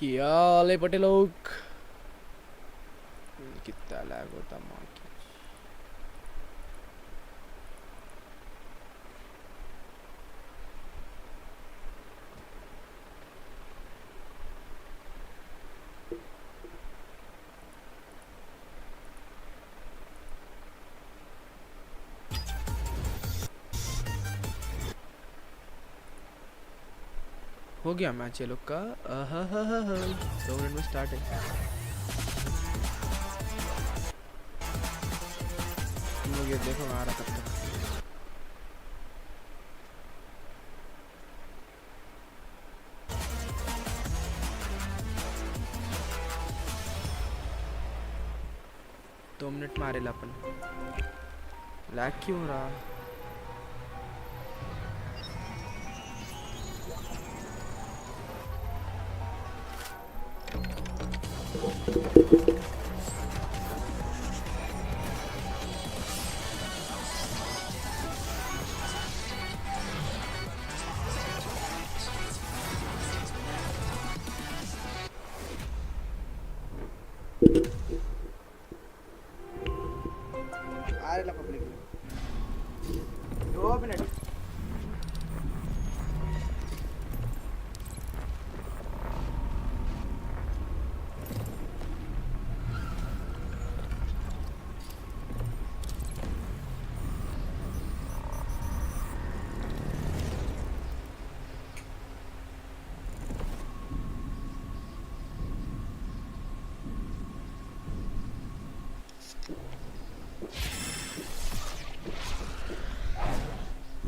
क्या ले पटे लोग कितना लैग होता माँ की हो गया मैच ये लोग का 2 मिनट में स्टार्ट है तुम लोग ये देखो आ रहा कब तक दो मिनट मारे लापन लैग क्यों हो रहा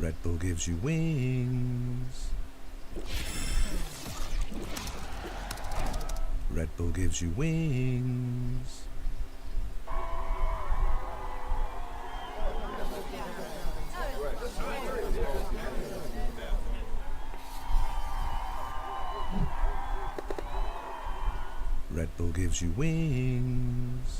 Red Bull gives you wings. Red Bull gives you wings. Red Bull gives you wings.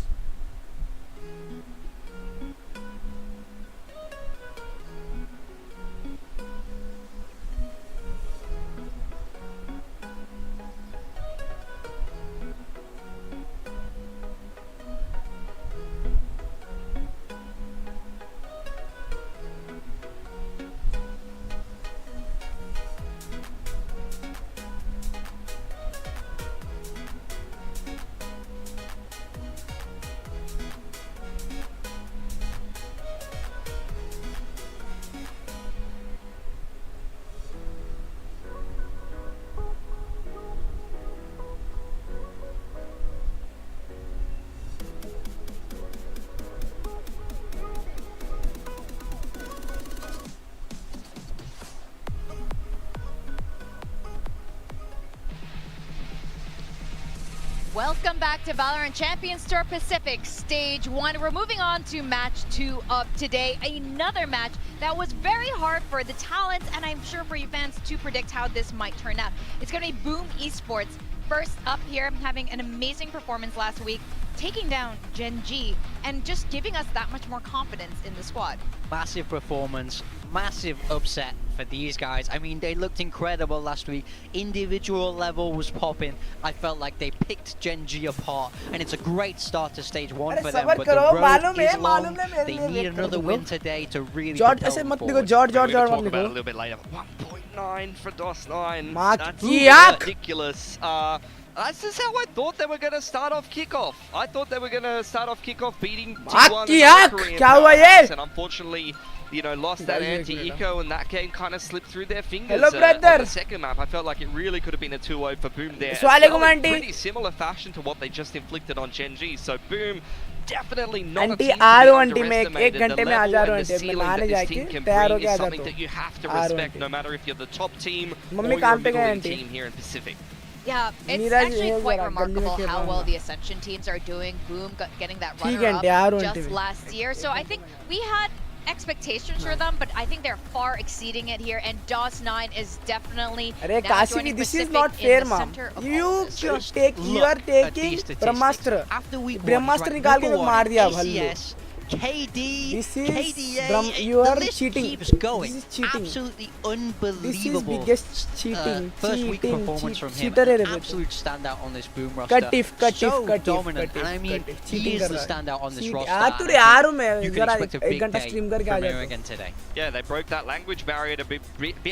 Welcome back to Valorant Champions Tour Pacific Stage 1. We're moving on to match 2 of today. Another match that was very hard for the talents and I'm sure for you fans to predict how this might turn out. It's going to be Boom Esports first up here, having an amazing performance last week, taking down Gen G and just giving us that much more confidence in the squad. Massive performance, massive upset for these guys. I mean, they looked incredible last week. Individual level was popping. I felt like they picked Gen G apart, and it's a great start to stage 1 for them. But the road is long. They need another win today to really propel them forward. George, talk about it a little bit later. 1.9 for DOS9. That's ridiculous. This is how I thought they were going to start off kickoff. I thought they were going to start off kickoff beating T1 and Korean powers, and unfortunately, you know, lost that anti-eco and that game kind of slipped through their fingers. On the second map, I felt like it really could have been a 2-0 for Boom there. Well, in pretty similar fashion to what they just inflicted on Gen G. So Boom, definitely not a team to be underestimated. The level and the ceiling that this team can bring is something that you have to respect, no matter if you're the top team or you're a middling team here in Pacific. Yeah, it's actually quite remarkable how well the Ascension teams are doing. Boom getting that runner-up just last year. So I think we had expectations for them, but I think they're far exceeding it here. And DOS9 is definitely now joining this Pacific is not fair, ma'am. You are taking Brahmastra. After we Brahmastra निकाल के मार दिया भल्लू. KD, This is KDA, Bram, you are the list cheating. keeps going. This is cheating. Absolutely This is unbelievable. biggest cheating. First week cheating, performance from him. cheater है रे Absolute standout on this boom roster. So dominant. And I mean, he is the standout on this roster. यार तू and रे I यार think मैं you can जरा expect a एक big घंटा day स्ट्रीम करके आ from him जाता again today. Yeah, they broke that language barrier to be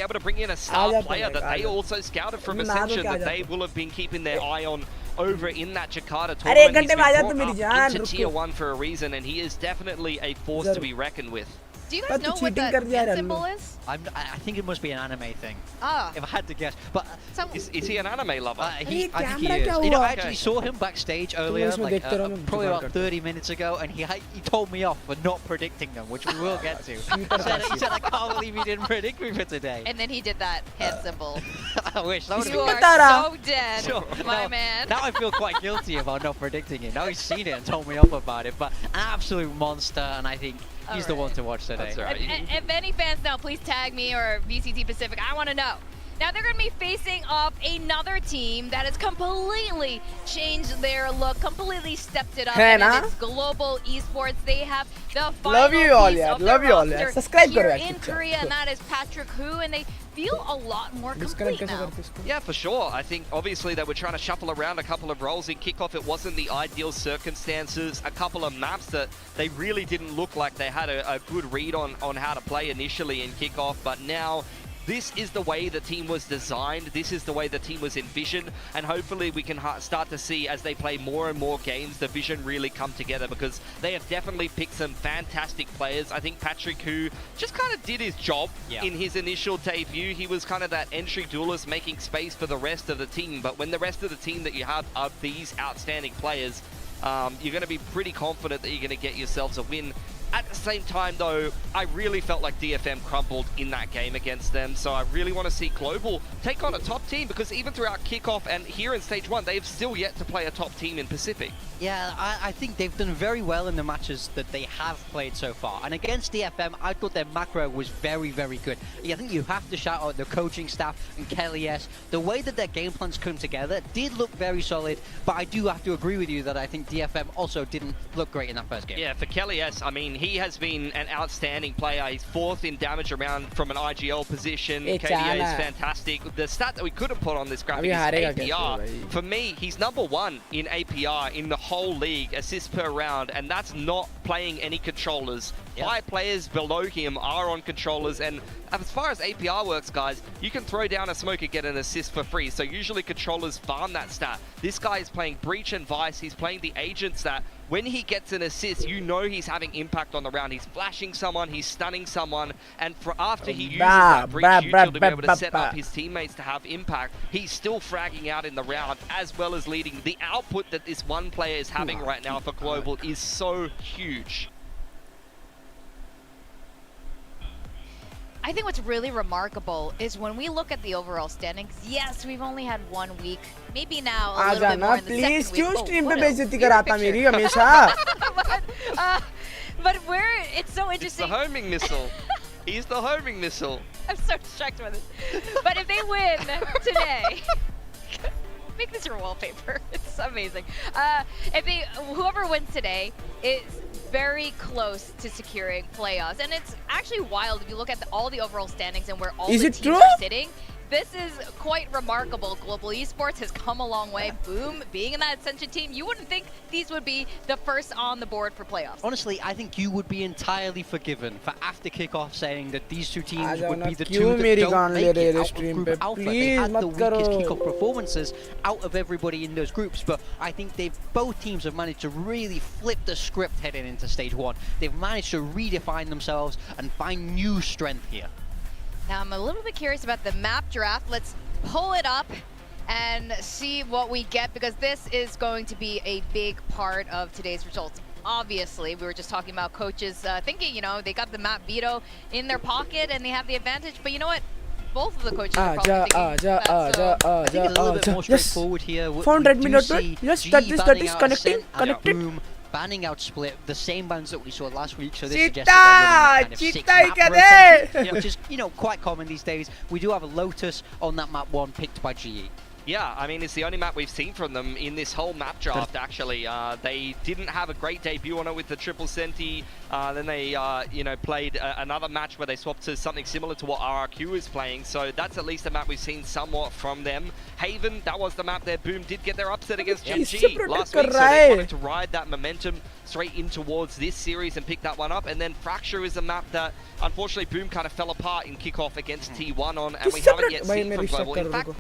able to bring in a star जाता player है, that आ they जाता है। also scouted from मैं नहा धो Ascension के आ that they जाता will have been keeping their eye on over in that Jakarta अरे एक tournament. He's घंटे में आ जा been तू brought मेरी up जान into रुक tier तो 1 for a reason, and he is definitely a force to be reckoned with. Do you But guys know तू what cheating that कर दिया hand रे symbol Allu. is? I think it must be an anime thing, Ah, if I had to guess. But so Is he an anime lover? I think अरे he camera is. क्या You know, हुआ? I actually saw him backstage earlier, इसमें like देखते रहो, मैं probably जुगाड़ about करता 30 minutes ago, and he told me off for not predicting them, which we will get to. He said, I can't believe he didn't predict me for today. and then he did that hand symbol. I wish that would You have been बता are रहा। so dead, Sure. my Now- man. Now I feel quite guilty about not predicting it. Now he's seen it and told me off about it. But an absolute monster, and I think he's the one Alright. to watch today. That's all right. If any fans know, please tag me or VCT Pacific. I want to know. Now they're going to be facing off another team that has completely changed their look, completely stepped it up. है And ना? it's global esports. They have the final Love you all, piece यार, of their love you all, यार। roster Subscribe here करो यार, in चुपचाप। Korea, and that is Patrick Hu, and they feel a lot more disconnect complete कैसे now. करते इसको? Yeah, for sure. I think obviously they were trying to shuffle around a couple of roles in kickoff. It wasn't the ideal circumstances. A couple of maps that they really didn't look like they had a good read on how to play initially in kickoff. But now this is the way the team was designed. This is the way the team was envisioned. And hopefully we can start to see as they play more and more games, the vision really come together, because they have definitely picked some fantastic players. I think Patrick, who just kind of did his job in his initial debut, he was kind of that entry duelist making space for the rest of the team. But when the rest of the team that you have are these outstanding players, you're going to be pretty confident that you're going to get yourselves a win. At the same time, though, I really felt like DFM crumbled in that game against them, so I really want to see Global take on a top team, because even throughout kickoff and here in Stage 1, they've still yet to play a top team in Pacific. Yeah, I think they've done very well in the matches that they have played so far. And against DFM, I thought their macro was very, very good. I think you have to shout out the coaching staff and Kelly S. The way that their game plans come together did look very solid, but I do have to agree with you that I think DFM also didn't look great in that first game. Yeah, for Kelly S, I mean, he has been an outstanding player. He's 4th in damage around from an IGL position. Hey, KDA is Chana. fantastic. The stat that we could have put on this graphic अभी is हारेगा कैसे APR. भाई? For me, he's number 1 in APR in the whole league, assists per round, and that's not playing any controllers. Yep. 5 players below him are on controllers, and as far as APR works, guys, you can throw down a smoke and get an assist for free, so usually controllers farm that stat. This guy is playing Breach and Vice, he's playing the Agent stat. When he gets an assist, you know he's having impact on the round. He's flashing someone, he's stunning someone, and after he uses that Breach util to be able to set up his teammates to have impact, he's still fragging out in the round, as well as leading. The output that this one player is having right now for Global is so huge. I think what's really remarkable is when we look at the overall standings, yes, we've only had 1 week, maybe now a आ little bit जाना more in the please second क्यों week. Stream पे what a बेइज्जती weird कराता picture. मेरी हमेशा But it's so It's the interesting. homing missile. He's the homing missile. I'm so distracted by this. But if they win today, make this your wallpaper. It's amazing. Whoever wins today is very close to securing playoffs, and it's actually wild if you look at all the overall standings and where all Is the it teams true? are sitting. This is quite remarkable. Global Esports has come a long way. Boom, being in that Ascension team, you wouldn't think these would be the first on the board for playoffs. Honestly, I think you would be entirely forgiven for after kickoff saying that these two uh teams जाओ would ना, be the क्यों two that मेरी don't गान ले make रहे it हो out of stream Group पे? Alpha. They Please had the मत weakest करो। kickoff performances out of everybody in those groups, but I think both teams have managed to really flip the script heading into Stage 1. They've managed to redefine themselves and find new strength here. Now I'm a little bit curious about the map draft. Let's pull it up and see what we get, because this is going to be a big part of today's results. Obviously, we were just talking about coaches thinking, they got the map veto in their pocket and they have the advantage, but you know what? Both of the coaches are probably thinking that, so I think it's a little bit more yes straightforward here. Found We Redmi do Note see 12. Yes, G that is banning out connecting, Ascent and connected. Boom banning out Split, the same bans that we saw last week, so this suggests Cheetah! that they're running that kind of Cheetah six-map he rotation, करे! which is, quite common these days. We do have a Lotus on that map 1 picked by GE. Yeah, I mean, it's the only map we've seen from them in this whole map draft, actually. They didn't have a great debut on it with the triple Senti. Then they, you know, played another match where they swapped to something similar to what RRQ is playing. So that's at least a map we've seen somewhat from them. Haven, that was the map there. Boom did get their upset against GG last week, so they wanted to ride that momentum straight in towards this series and pick that one up. And then Fracture is a map that, unfortunately, Boom kind of fell apart in kickoff against T1 on, and we haven't yet seen from Global. In fact,